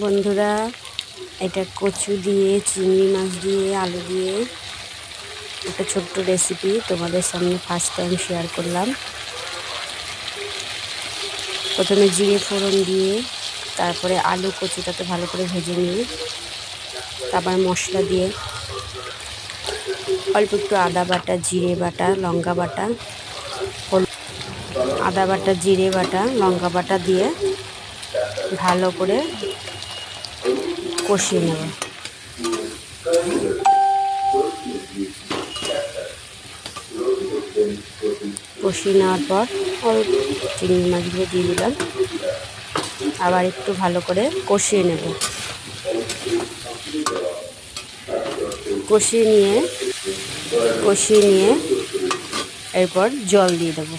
বন্ধুরা, এটা কচু দিয়ে চিংড়ি মাছ দিয়ে আলু দিয়ে একটা ছোট্ট রেসিপি তোমাদের সামনে ফার্স্ট টাইম শেয়ার করলাম। প্রথমে জিরে ফোড়ন দিয়ে তারপরে আলু কচুটাকে ভালো করে ভেজে নিয়ে তারপর মশলা দিয়ে অল্প একটু আদা বাটা, জিরে বাটা, লঙ্কা বাটা, আদা বাটা, জিরে বাটা, লঙ্কা বাটা দিয়ে ভালো করে কষিয়ে নেব। কষিয়ে নেওয়ার পর অল্প চিংড়ি মাছগুলো দিয়ে দিলাম, আবার একটু ভালো করে কষিয়ে নেব। কষিয়ে নিয়ে এরপর জল দিয়ে দেবো।